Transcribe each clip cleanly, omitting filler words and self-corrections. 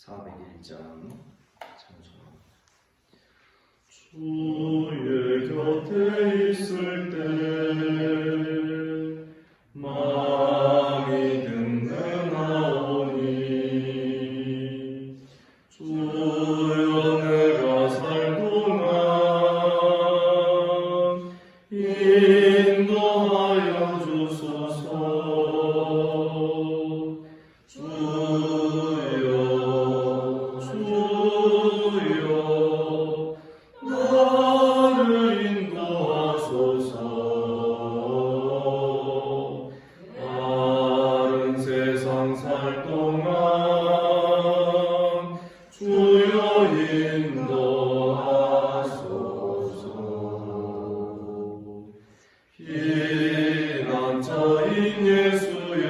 401장 찬송. 주의 곁에 있을 때 마음이 든든하오니 주여 내가 살 동안 인도하여 주소서. 피난처인 예수여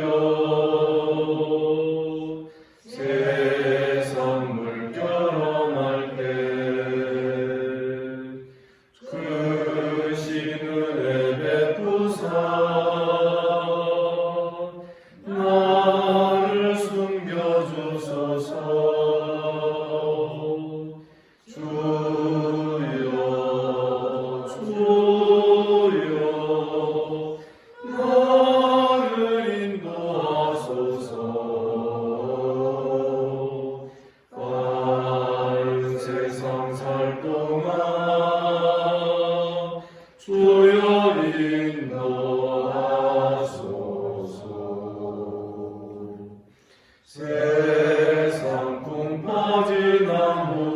세상 물결어날 때 크신 은혜 베푸사 나를 숨겨주소서. 세상 꿈 빠진 나무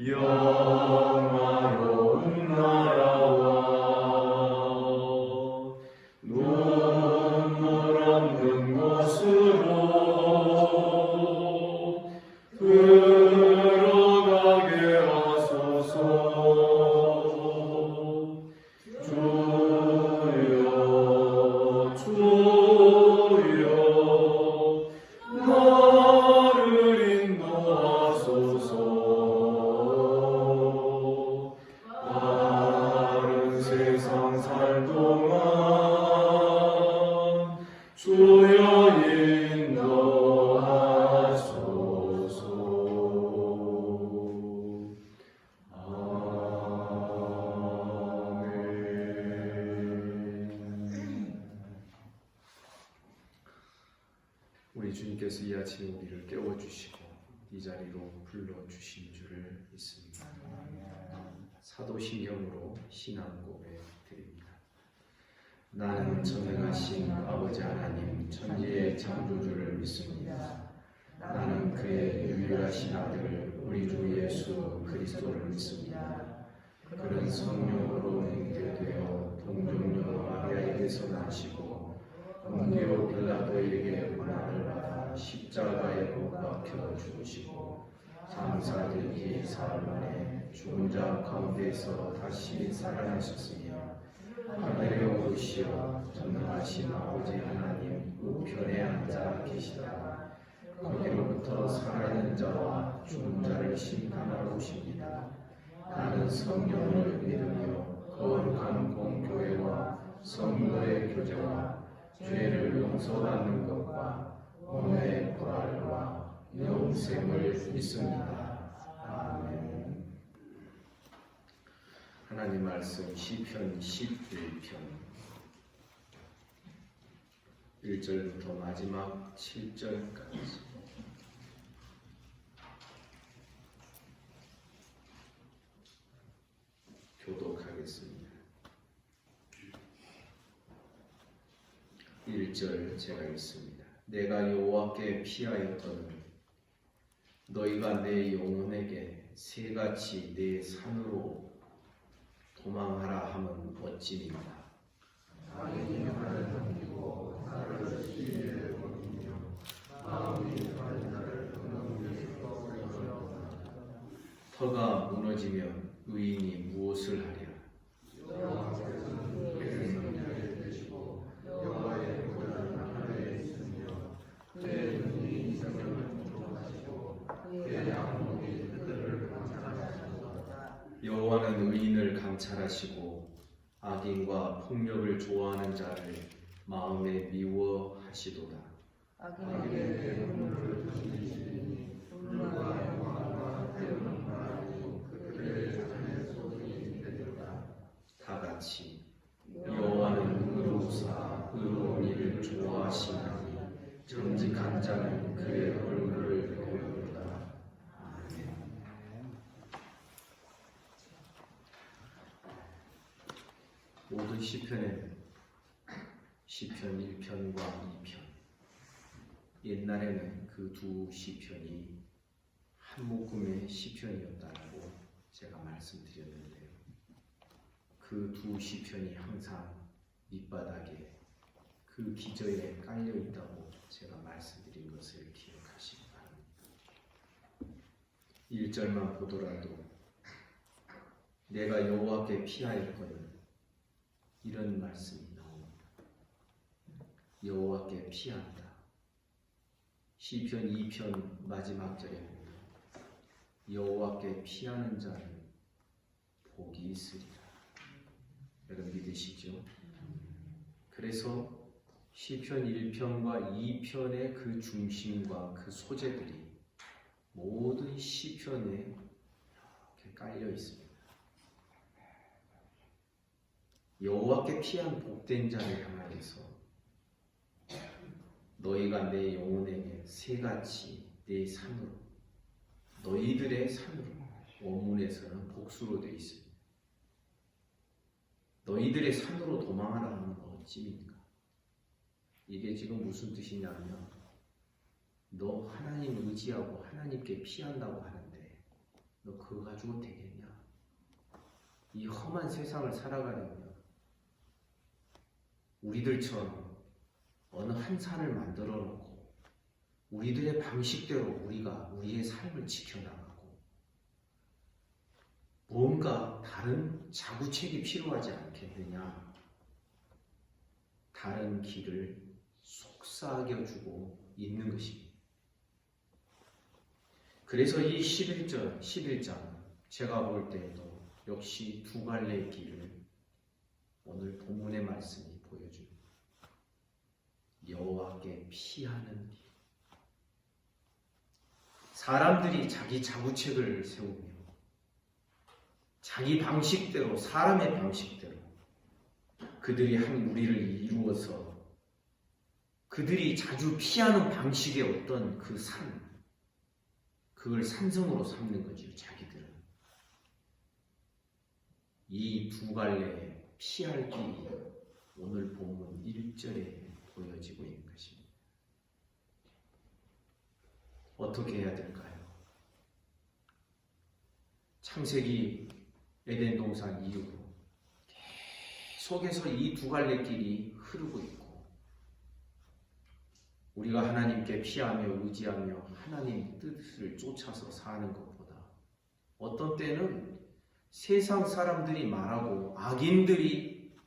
영화로운 나라와 눈물 없는 곳으로 들어가게 하소서. 주여 인도하소서. 아멘. 우리 주님께서 이 아침에 우리를 깨워주시고 이 자리로 불러주신 줄을 믿습니다. 사도신경으로 신앙 고백 드립니다. 나는 전능하신 아버지 하나님 천지의 창조주를 믿습니다. 나는 그의 유일하신 아들 우리 주 예수 그리스도를 믿습니다. 그는 성령으로 잉태되어 동정녀 마리아에게서 나시고 본디오 빌라도에게 고난을 받아 십자가에 못 박혀 죽으시고 장사되기 사흘 만에 죽은 자 가운데서 다시 살아나셨으며 하늘에 오르시어 전능하신 아버지 하나님 우편에 앉아 계시다가 거기로부터 살아있는 자와 죽은 자를 심판하러 오십니다. 나는 성령을 믿으며 거룩한 공교회와 성도의 교제와 죄를 용서받는 것과 몸의 부활과 영생을 믿습니다. 아멘. 하나님 말씀 시편 11편 1절부터 마지막 7절까지 교독하겠습니다. 1절 제가 읽습니다. 내가 여호와께 피하였거늘 너희가 내 영혼에게 새같이 내 산으로 도망하라 함은 어찌니까. 악인이 나를 넘기고 나를 시기에 거두며 마음이 다른 나를 끊어내려. 터가 무너지면 의인이 무엇을 하랴. 여호와께서는 그의 성령에 계시고 여호와의 고난 하늘에 있으며 그의 눈이 이성을 통독하시고 그의 양목이 그들을 감찰하시도다. 여호와는 의인을 감찰하시고 악인과 폭력을 좋아하는 자를 마음에 미워하시도다. 악인에게 눈물을 같이 여호와는 의로우사 의로운 일을 좋아하시나니 정직한 자는 그의 얼굴을 보리로다. 모든 시편에는 시편 1편과 2편, 옛날에는 그 두 시편이 한 묶음의 시편이었다고 제가 말씀드렸는데요. 그 두 시편이 항상 밑바닥에 그 기저에 깔려 있다고 제가 말씀드린 것을 기억하시기 바랍니다. 1절만 보더라도 내가 여호와께 피하였거든, 이런 말씀이 나옵니다. 여호와께 피한다. 시편 2편 마지막 절에 보면 여호와께 피하는 자는 복이 있으리라. 여러분 믿으시죠? 그래서 시편 1편과 2편의 그 중심과 그 소재들이 모든 시편에 이렇게 깔려 있습니다. 여호와께 피한 복된 자를 향하여서 너희가 내 영혼에게 새같이 내 산으로, 너희들의 산으로, 원문에서는 복수로 되어 있습니다. 너희들의 산으로 도망하라 하는 건 어찌입니까? 이게 지금 무슨 뜻이냐면, 너 하나님 의지하고 하나님께 피한다고 하는데 너 그거 가지고 되겠냐? 이 험한 세상을 살아가려면 우리들처럼 어느 한 산을 만들어 놓고 우리들의 방식대로 우리가 우리의 삶을 지켜나가고 뭔가 다른 자구책이 필요하지 않겠느냐? 다른 길을 속삭여 주고 있는 것입니다. 그래서 이 11장 제가 볼 때에도 역시 두 갈래의 길을 오늘 본문의 말씀이 보여줍니다. 여호와께 피하는 길. 사람들이 자기 자구책을 세우며 자기 방식대로, 사람의 방식대로 그들이 한 무리를 이루어서 그들이 자주 피하는 방식의 어떤 그 산, 그걸 산성으로 삼는 거지요, 자기들은. 이 두 갈래의 피할 길이 오늘 본문 1절에 보여지고 있는 것입니다. 어떻게 해야 될까요? 창세기 에덴 동산 이후로 계속해서 이 두 갈래 길이 흐르고 있고, 우리가 하나님께 피하며 의지하며 하나님 뜻을 쫓아서 사는 것보다 어떤 때는 세상 사람들이 말하고 악인들이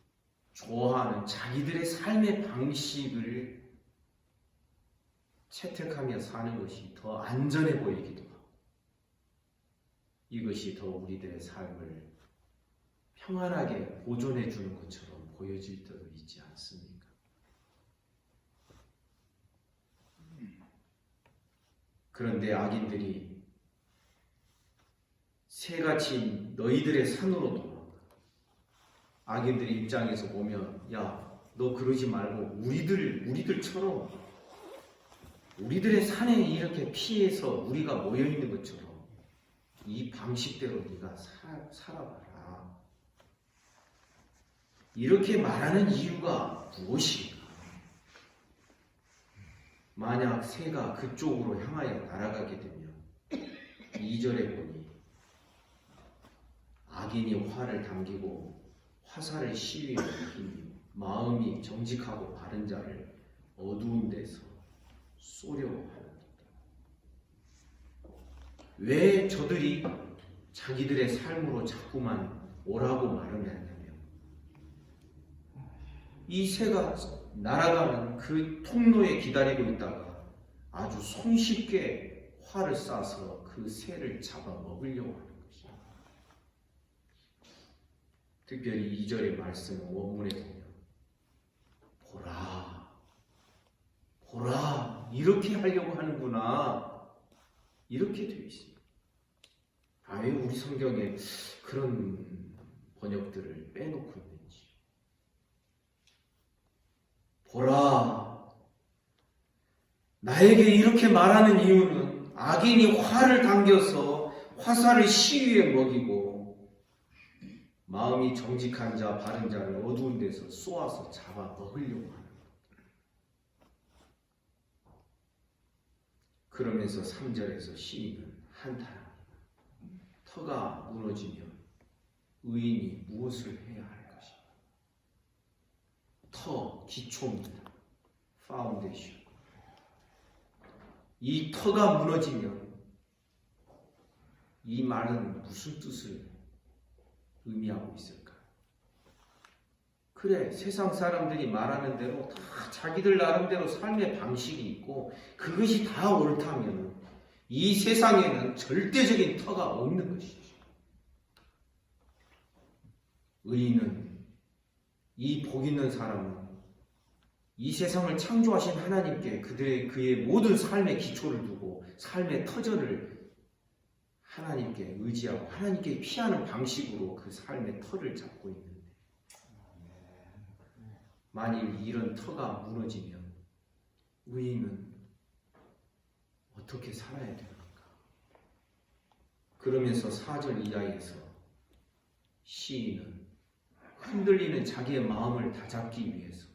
좋아하는 자기들의 삶의 방식을 채택하며 사는 것이 더 안전해 보이기도 하고, 이것이 더 우리들의 삶을 평안하게 보존해 주는 것처럼 보여질 때도 있지 않습니까? 그런데 악인들이 새같이 너희들의 산으로 도망가. 악인들의 입장에서 보면, 야, 너 그러지 말고 우리들처럼 우리들의 산에 이렇게 피해서 우리가 모여 있는 것처럼 이 방식대로 네가 살아봐라. 이렇게 말하는 이유가 무엇인가? 만약 새가 그쪽으로 향하여 날아가게 되면 2절에 보니 악인이 화를 당기고 화살을 시위에 입히며 마음이 정직하고 바른 자를 어두운 데서 쏘려고 하는도다. 왜 저들이 자기들의 삶으로 자꾸만 오라고 말을 하냐면, 이 새가 날아가는 그 통로에 기다리고 있다가 아주 손쉽게 활을 쏴서 그 새를 잡아 먹으려고 하는 것이야. 특별히 2절의 말씀 원문에 보면 보라 이렇게 하려고 하는구나, 이렇게 되어 있습니다. 왜 우리 성경에 그런 번역들을 빼놓고 있는지. 보라, 나에게 이렇게 말하는 이유는 악인이 활을 당겨서 화살을 시위에 먹이고 마음이 정직한 자, 바른 자를 어두운 데서 쏘아서 잡아 먹으려고 하는 것. 그러면서 3절에서 시인은 한탄합니다. 터가 무너지면 의인이 무엇을 해야 할 것인가? 터, 기초입니다. 파운데이션. 이 터가 무너지면 이 말은 무슨 뜻을 의미하고 있을까? 그래, 세상 사람들이 말하는 대로 다 자기들 나름대로 삶의 방식이 있고 그것이 다 옳다면 이 세상에는 절대적인 터가 없는 것이죠. 의인은, 이 복 있는 사람은 이 세상을 창조하신 하나님께 그의 모든 삶의 기초를 두고 삶의 터전을 하나님께 의지하고 하나님께 피하는 방식으로 그 삶의 터를 잡고 있는데, 만일 이런 터가 무너지면 의인은 어떻게 살아야 됩니까? 그러면서 4절 이하에서 시인은 흔들리는 자기의 마음을 다잡기 위해서,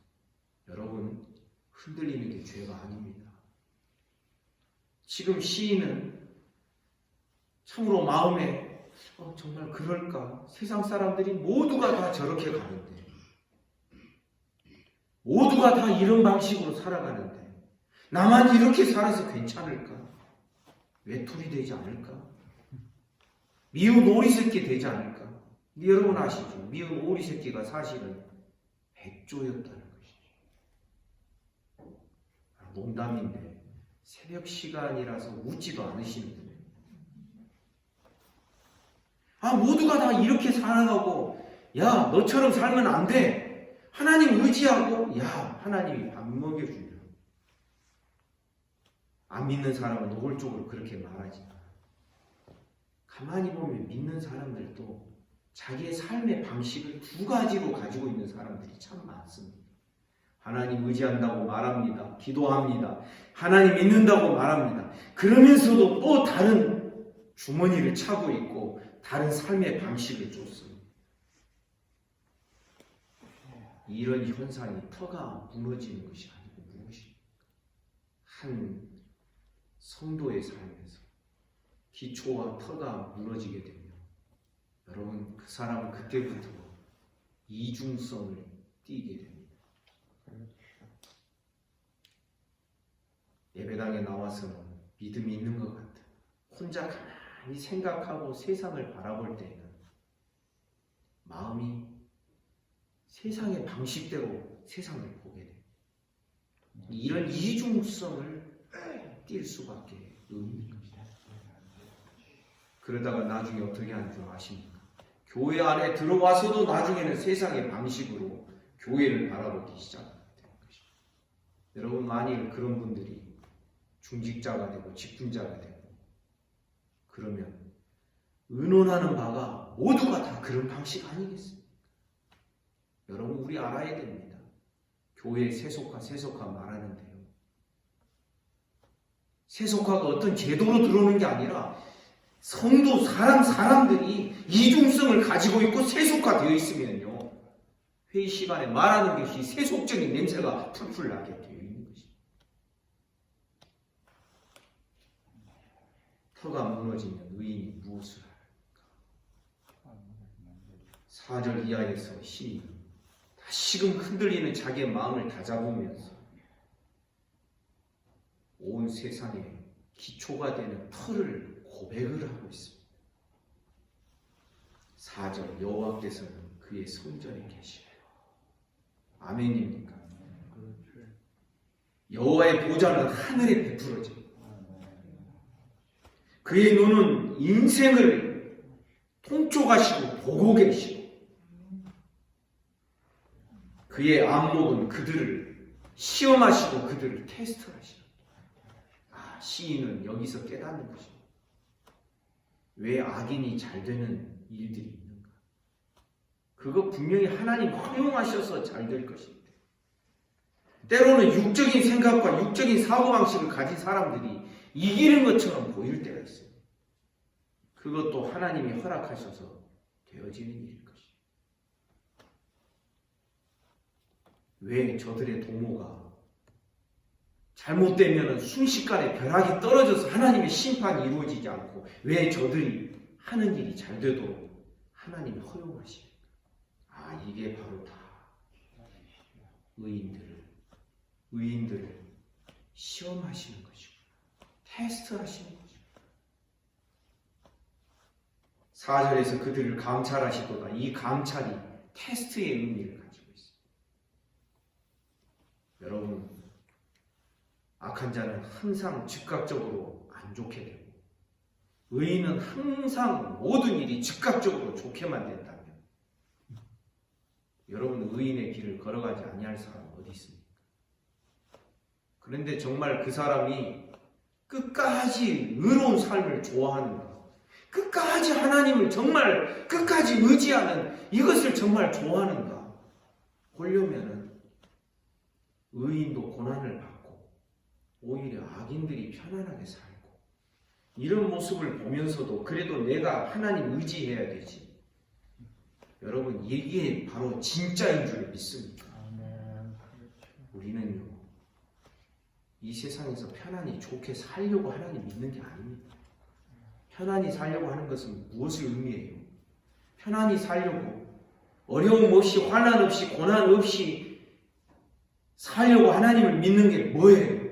여러분, 흔들리는 게 죄가 아닙니다. 지금 시인은 참으로 마음에 정말 그럴까? 세상 사람들이 모두가 다 저렇게 가는데, 모두가 다 이런 방식으로 살아가는데 나만 이렇게 살아서 괜찮을까? 외톨이 되지 않을까? 미운 오리새끼 되지 않을까? 여러분 아시죠? 미운 오리새끼가 사실은 백조였다는 것이죠. 농담인데 새벽 시간이라서 웃지도 않으시는데, 모두가 다 이렇게 살아가고, 야, 너처럼 살면 안 돼. 하나님 의지하고, 야, 하나님이 밥 먹여주냐. 안 믿는 사람은 노골적으로 그렇게 말하지 않아. 가만히 보면 믿는 사람들도 자기의 삶의 방식을 두 가지로 가지고 있는 사람들이 참 많습니다. 하나님 의지한다고 말합니다. 기도합니다. 하나님 믿는다고 말합니다. 그러면서도 또 다른 주머니를 차고 있고 다른 삶의 방식을 쫓습니다. 이런 현상이 터가 무너지는 것이 아니고 무엇입니까? 한 성도의 삶에서 기초와 터가 무너지게 되면 여러분, 그 사람은 그때부터 이중성을 띠게 됩니다. 예배당에 나와서는 믿음이 있는 것 같아. 혼자 가만히 생각하고 세상을 바라볼 때는 마음이 세상의 방식대로 세상을 보게 돼요. 이런 이중성을 띌 수밖에 없는 겁니다. 그러다가 나중에 어떻게 하는 줄 아십니까? 교회 안에 들어와서도 나중에는 세상의 방식으로 교회를 바라보기 시작하는 것입니다. 여러분, 만일 그런 분들이 중직자가 되고 직분자가 되고 그러면 의논하는 바가 모두가 다 그런 방식 아니겠습니까? 여러분, 우리 알아야 됩니다. 교회에 세속화 말하는데요. 세속화가 어떤 제도로 들어오는 게 아니라 성도 사람들이 이중성을 가지고 있고 세속화되어 있으면요, 회의 시간에 말하는 것이 세속적인 냄새가 풀풀 나게 되어 있는 것입니다. 터가 무너지면 의인이 무엇을 할까? 4절 이하에서 시인은 다시금 흔들리는 자기의 마음을 다잡으면서 온 세상의 기초가 되는 터를 고백을 하고 있습니다. 4절, 여호와께서는 그의 성전에 계시고, 아멘입니까? 여호와의 보좌는 하늘에 베풀어집니다. 그의 눈은 인생을 통촉하시고 보고 계시고, 그의 안목은 그들을 시험하시고 그들을 테스트하시고. 시인은 여기서 깨닫는 것입니다. 왜 악인이 잘 되는 일들이 있는가? 그거 분명히 하나님 허용하셔서 잘 될 것인데 때로는 육적인 생각과 육적인 사고방식을 가진 사람들이 이기는 것처럼 보일 때가 있어요. 그것도 하나님이 허락하셔서 되어지는 일일 것이에요. 왜 저들의 도모가 잘못되면 순식간에 벼락이 떨어져서 하나님의 심판이 이루어지지 않고 왜 저들이 하는 일이 잘 되도록 하나님이 허용하십니까? 이게 바로 다 의인들을 시험하시는 것이고 테스트하시는 거죠. 4절에서 그들을 감찰하시도다. 이 감찰이 테스트의 의미를 가지고 있습니다. 여러분, 악한 자는 항상 즉각적으로 안 좋게 되고 의인은 항상 모든 일이 즉각적으로 좋게만 된다면 여러분, 의인의 길을 걸어가지 아니할 사람은 어디 있습니까? 그런데 정말 그 사람이 끝까지 의로운 삶을 좋아하는가, 끝까지 하나님을 정말 끝까지 의지하는 이것을 정말 좋아하는가 보려면은 의인도 고난을 받고 오히려 악인들이 편안하게 살고 이런 모습을 보면서도 그래도 내가 하나님 의지해야 되지. 여러분, 이게 바로 진짜인 줄 믿습니다. 우리는요, 이 세상에서 편안히 좋게 살려고 하나님 믿는 게 아닙니다. 편안히 살려고 하는 것은 무엇을 의미해요? 편안히 살려고 어려움 없이 환난 없이 고난 없이 살려고 하나님을 믿는 게 뭐예요?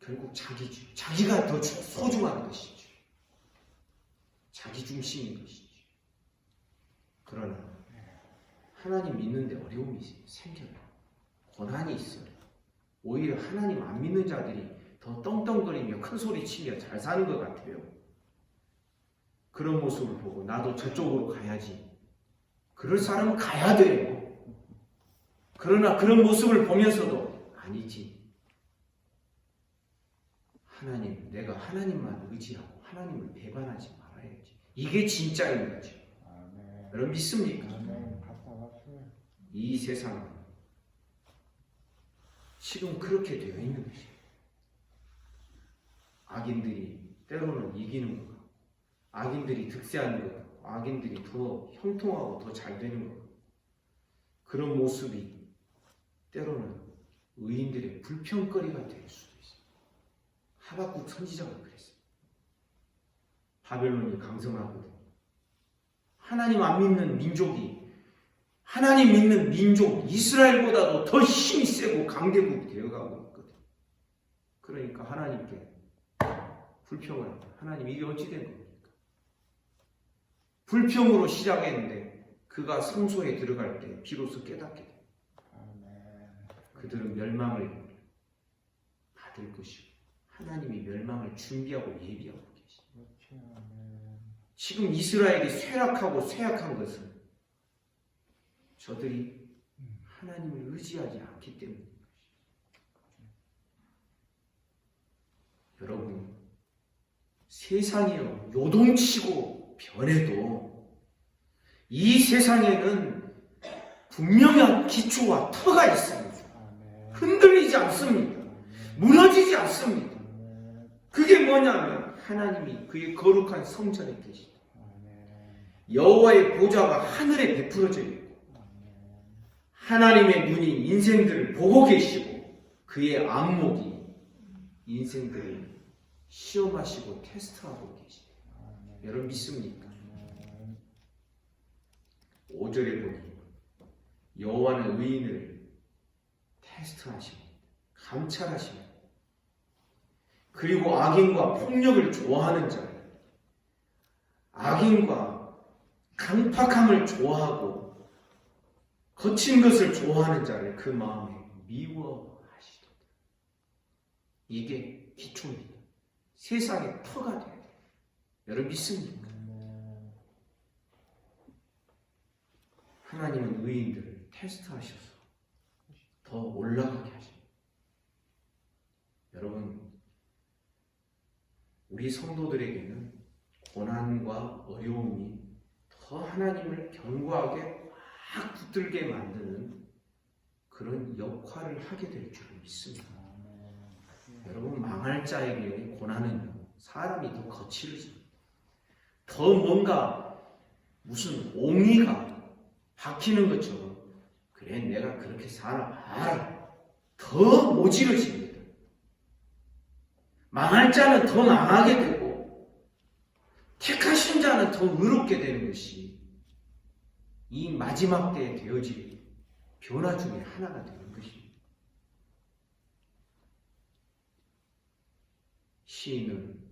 결국 자기가 더 소중한 것이죠. 자기 중심인 것이죠. 그러나 하나님 믿는데 어려움이 생겨요. 고난이 있어요. 오히려 하나님 안 믿는 자들이 더 떵떵거리며 큰소리치며 잘 사는 것 같아요. 그런 모습을 보고 나도 저쪽으로 가야지. 그럴 사람은 가야 돼요. 그러나 그런 모습을 보면서도 아니지. 하나님, 내가 하나님만 의지하고 하나님을 배반하지 말아야지. 이게 진짜인 거죠. 여러분 믿습니까? 이 세상은 지금 그렇게 되어 있는 것이에요. 악인들이 때로는 이기는 것 같고 악인들이 득세하는 것 같고 악인들이 더 형통하고 더 잘 되는 것 같고 그런 모습이 때로는 의인들의 불평거리가 될 수도 있어요. 하박국 선지자가 그랬어요. 바벨론이 강성하거든요. 하나님 안 믿는 민족이 하나님 믿는 민족 이스라엘보다도 더 힘이 세고 강대국이 되어가고 있거든요. 그러니까 하나님께 불평을 합니다. 하나님, 이게 어찌 된 겁니까? 불평으로 시작했는데 그가 성소에 들어갈 때 비로소 깨닫게 됩니다. 그들은 멸망을 받을 것이고 하나님이 멸망을 준비하고 예비하고 계십니다. 지금 이스라엘이 쇠락하고 쇠약한 것은 저들이 하나님을 의지하지 않기 때문입니다. 여러분, 세상이요 요동치고 변해도 이 세상에는 분명한 기초와 터가 있습니다. 흔들리지 않습니다. 무너지지 않습니다. 그게 뭐냐면 하나님이 그의 거룩한 성전에 계시다. 여호와의 보좌가 하늘에 베풀어져 있고 하나님의 눈이 인생들을 보고 계시고 그의 안목이 인생들을 시험하시고 테스트하고 계십니다. 여러분 믿습니까? 5절에 보니 여호와는 의인을 테스트하십니다. 감찰하십니다. 그리고 악인과 폭력을 좋아하는 자, 악인과 강팍함을 좋아하고 거친 것을 좋아하는 자를 그 마음에 미워하시도다. 이게 기초입니다. 세상의 터가 돼야 돼요. 여러분 믿습니까? 하나님은 의인들을 테스트하셔서 더 올라가게 하십니다. 여러분, 우리 성도들에게는 고난과 어려움이 더 하나님을 견고하게 확 붙들게 만드는 그런 역할을 하게 될 줄 믿습니다. 여러분, 망할 자에게 고난은요, 사람이 더 거칠어집니다. 더 뭔가 무슨 옹이가 박히는 것처럼, 그래 내가 그렇게 사나 봐라, 더 모질어집니다. 망할 자는 더 망하게 되고 택하신 자는 더 의롭게 되는 것이 이 마지막 때에 되어질 변화 중에 하나가 되는 것입니다. 시인은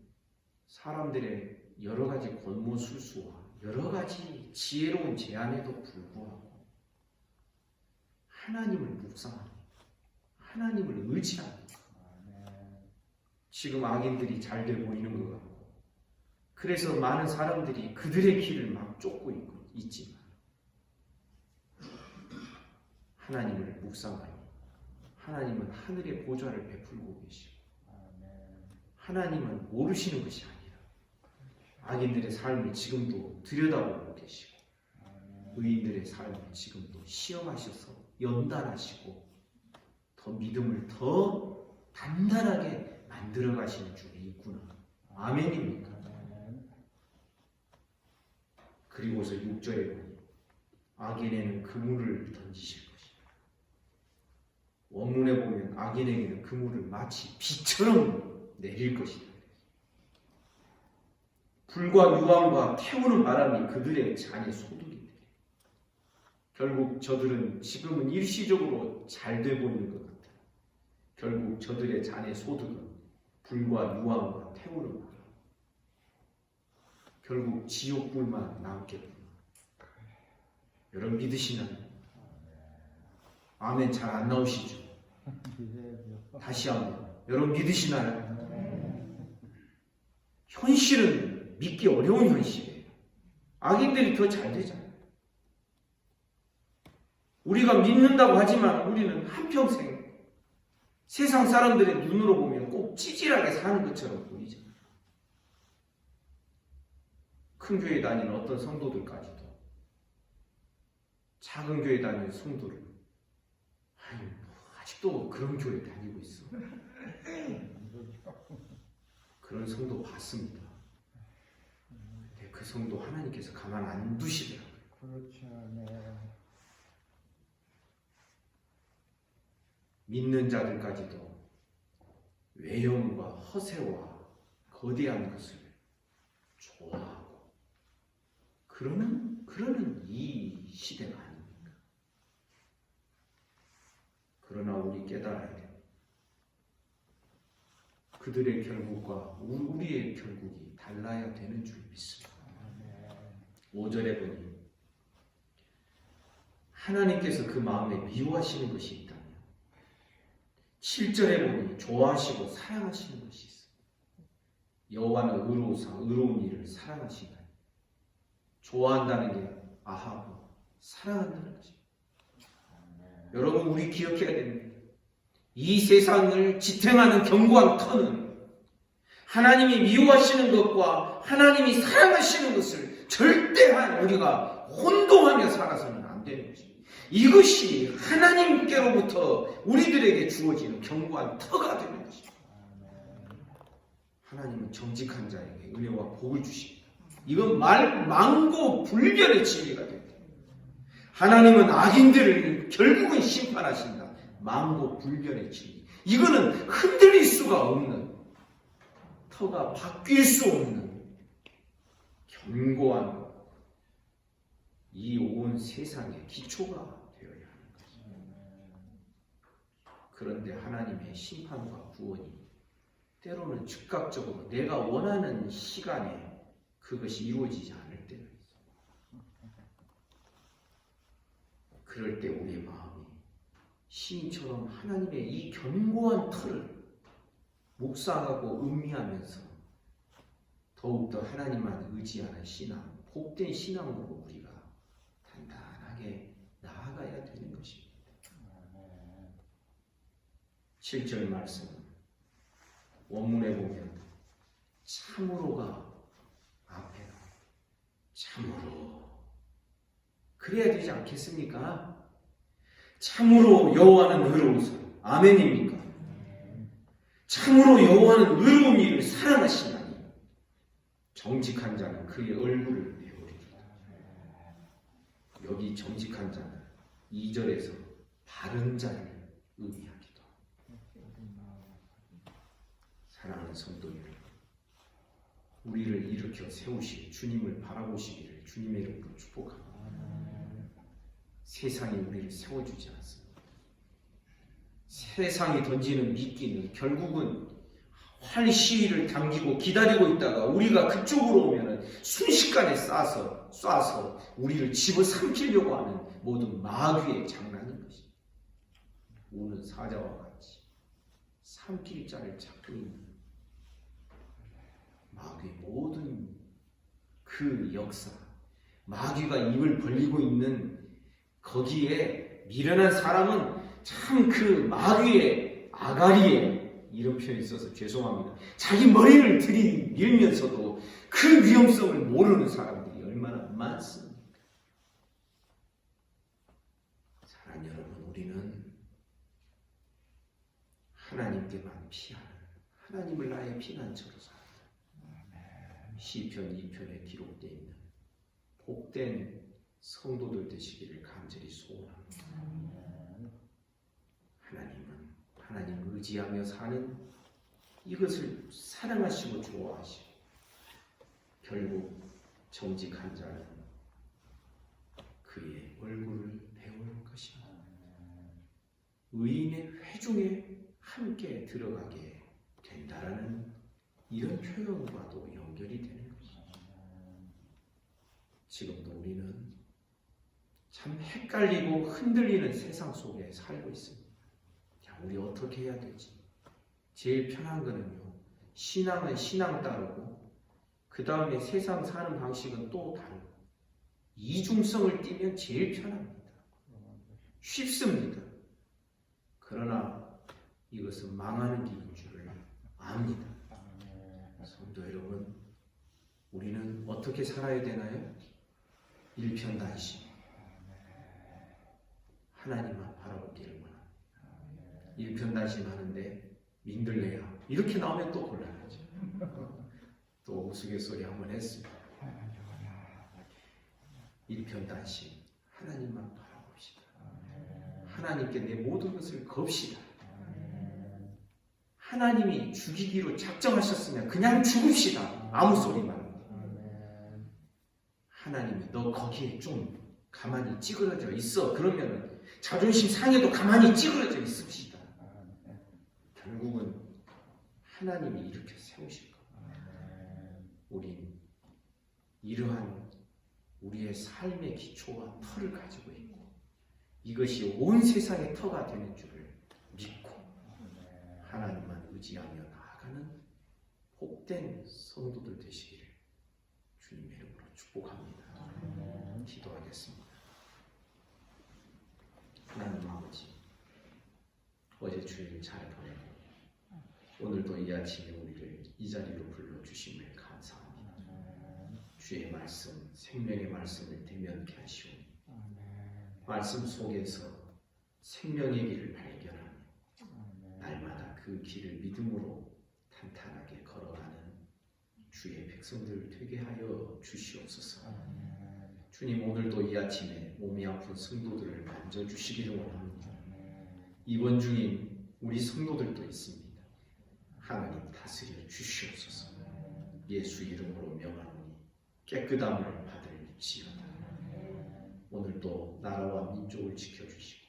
사람들의 여러 가지 권모술수와 여러 가지 지혜로운 제안에도 불구하고 하나님을 묵상하고 하나님을 의지하고, 지금 악인들이 잘돼 보이는 것 같고, 그래서 많은 사람들이 그들의 길을 막 쫓고 있지만 하나님을 묵상하니 하나님은 하늘의 보좌를 베풀고 계시고, 하나님은 모르시는 것이 아니라 악인들의 삶을 지금도 들여다보고 계시고, 의인들의 삶을 지금도 시험하셔서 연단하시고 더 믿음을 더 단단하게 만들어 가시는 중에 있구나. 아멘입니까? 그리고서 6절에 보니 악인에게는 그물을 던지실 것이다. 원문에 보면 악인에게는 그물을 마치 비처럼 내릴 것이다. 불과 유황과 태우는 바람이 그들의 잔에 소득이 돼. 결국 저들은 지금은 일시적으로 잘 돼 보이는 것 같아. 결국 저들의 잔의 소득은 불과 유황과 태우는 바람, 결국 지옥불만 남겠구나. 여러분 믿으시나요? 아멘. 잘 안 나오시죠? 다시 한번. 여러분 믿으시나요? 현실은 믿기 어려운 현실이에요. 악인들이 더 잘 되잖아요. 우리가 믿는다고 하지만 우리는 한평생 세상 사람들의 눈으로 보면 꼭 찌질하게 사는 것처럼 보이잖아요. 큰 교회 다니는 어떤 성도들까지도 작은 교회 다니는 성도를, 아니 아직도 그런 교회 다니고 있어. 그런 성도 봤습니다. 근데 그 성도 하나님께서 가만 안 두시더라고요. 그렇죠. 네. 믿는 자들까지도 외형과 허세와 거대한 것을 좋아하고 그러는 이 시대가 아닙니까? 그러나 우리 깨달아야 돼요. 그들의 결국과 우리의 결국이 달라야 되는 줄 믿습니다. 5절에 보니 하나님께서 그 마음에 미워하시는 것이 있다면 7절에 보니 좋아하시고 사랑하시는 것이 있어요. 여호와는 의로우사 의로운 일을 사랑하시나니, 좋아한다는 게 아하고 사랑한다는 것입니다. 여러분 우리 기억해야 됩니다. 이 세상을 지탱하는 견고한 터는 하나님이 미워하시는 것과 하나님이 사랑하시는 것을 절대 우리가 혼동하며 살아서는 안 되는 것입니다. 이것이 하나님께로부터 우리들에게 주어지는 견고한 터가 되는 것입니다. 하나님은 정직한 자에게 은혜와 복을 주십니다. 이건 망고 불변의 진리가 됩니다. 하나님은 악인들을 결국은 심판하신다. 망고 불변의 진리. 이거는 흔들릴 수가 없는, 터가 바뀔 수 없는 견고한 이 온 세상의 기초가 되어야 하는 것입니다. 그런데 하나님의 심판과 구원이 때로는 즉각적으로 내가 원하는 시간에 그것이 이루어지지 않을 때가 있어요. 그럴 때 우리의 마음이 시인처럼 하나님의 이 견고한 터를 묵상하고 음미하면서 더욱더 하나님만 의지하는 신앙, 복된 신앙으로 우리가 단단하게 나아가야 되는 것입니다. 7절 말씀 원문에 보면 참으로가 앞에 참으로 그래야 되지 않겠습니까? 참으로 여호와는 의로우사. 아멘입니까? 참으로 여호와는 의로운 일을 사랑하시나니 정직한 자는 그의 얼굴을 배우리로다. 여기 정직한 자는 2절에서 바른 자를 의미하기도 합니다. 사랑하는 성도 여러분, 우리를 일으켜 세우실 주님을 바라보시기를 주님의 이름으로 축복합니다. 세상이 우리를 세워주지 않습니다. 세상이 던지는 미끼는 결국은 활 시위를 당기고 기다리고 있다가 우리가 그쪽으로 오면 순식간에 쏴서 우리를 집어삼키려고 하는 모든 마귀의 장난인 것입니다. 우는 사자와 같이 삼킬 자를 찾고 있는 마귀의 모든 그 역사, 마귀가 입을 벌리고 있는 거기에 미련한 사람은 참 그 마귀의 아가리에, 이런 표현이 있어서 죄송합니다. 자기 머리를 들이밀면서도 그 위험성을 모르는 사람들이 얼마나 많습니까? 사랑하는 여러분, 우리는 하나님께만 피하는, 하나님을 나의 피난처로 살아요. 시편 2편에 기록되어 있는 복된 성도들 되시기를 간절히 소원합니다. 하나님은 하나님 의지하며 사는 이것을 사랑하시고 좋아하시고 결국 정직한 자는 그의 얼굴을 배울 것이다. 의인의 회중에 함께 들어가게 된다라는 이런 표현과도 연결이 되는 것입니다. 지금도 우리는 참 헷갈리고 흔들리는 세상 속에 살고 있습니다. 자, 우리 어떻게 해야 되지? 제일 편한 거는요, 신앙은 신앙 따르고 그 다음에 세상 사는 방식은 또 다르고 이중성을 띠면 제일 편합니다. 쉽습니다. 그러나 이것은 망하는 길인 줄을 압니다. 성도 여러분, 우리는 어떻게 살아야 되나요? 일편단심, 하나님만 바라보기를 원합니다. 일편단심 하는데 민들레야 이렇게 나오면 또 곤란하죠. 또 우스갯소리 한번 했습니다. 일편단심, 하나님만 바라봅시다. 하나님께 내 모든 것을 겁시다. 하나님이 죽이기로 작정하셨으면 그냥 죽읍시다. 아무 소리만. 하나님이 너 거기에 좀 가만히 찌그러져 있어. 그러면 자존심 상해도 가만히 찌그러져 있읍시다. 결국은 하나님이 이렇게 세우실 겁니다. 우린 이러한 우리의 삶의 기초와 터를 가지고 있고 이것이 온 세상의 터가 되는 줄을 믿고 하나님만 의지하며 나아가는 복된 성도들 되시기를 주님의 이름으로 축복합니다. 기도하겠습니다. 하나님 아버지, 어제 주일 잘 보내고 오늘도 이 아침에 우리를 이 자리로 불러주심을 감사합니다. 주의 말씀, 생명의 말씀을 대면케 하시오니 말씀 속에서 생명의 길을 발견하며 날마다 그 길을 믿음으로 탄탄하게 걸어가는 주의 백성들 되게 하여 주시옵소서. 주님, 오늘도 이 아침에 몸이 아픈 성도들을 만져주시기를 원합니다. 입원 중인 우리 성도들도 있습니다. 하나님 다스려 주시옵소서. 예수 이름으로 명하노니 깨끗함을 받을지어다. 오늘도 나라와 민족을 지켜주시고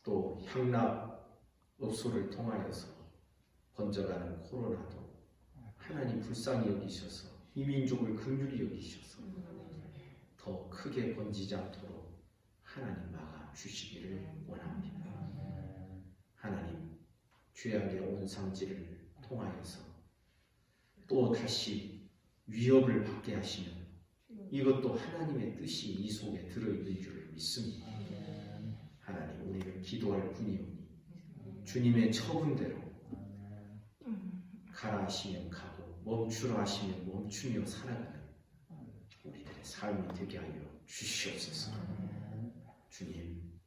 또 향락업소를 통하여서 번져가는 코로나도 하나님 불쌍히 여기셔서 이 민족을 긍휼히 여기셔서 더 크게 번지지 않도록 하나님 막아 주시기를 원합니다. 하나님, 죄악의 온 상지를 통하여서 또 다시 위협을 받게 하시는 이것도 하나님의 뜻이 이 속에 들어있는 줄을 믿습니다. 하나님, 우리는 기도할 뿐이오니 주님의 처분대로 가라 하시면 가고 멈추라 하시면 멈추며 살아가는 우리들의 삶이 되게 하여 주시옵소서. 주님,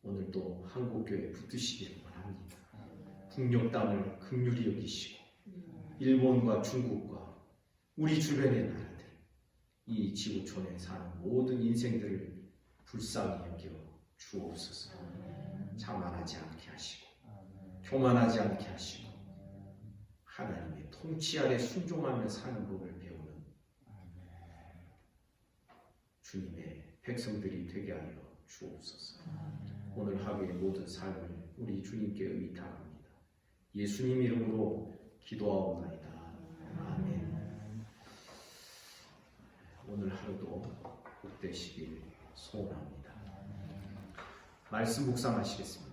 오늘도 한국교회 붙드시기를 원합니다. 북녘 땅을 긍휼히 여기시고 일본과 중국과 우리 주변의 나라들, 이 지구촌에 사는 모든 인생들을 불쌍히 여겨 주옵소서. 자만하지 않게 하시고 교만하지 않게 하시고 하나님의 통치 아래 순종하며 사는 법을 배우는 주님의 백성들이 되게 하여 주옵소서. 오늘 하루의 모든 삶을 우리 주님께 의탁합니다. 예수님 이름으로 기도하옵나이다. 아멘. 오늘 하루도 복되시길 소원합니다. 말씀 묵상하시겠습니다.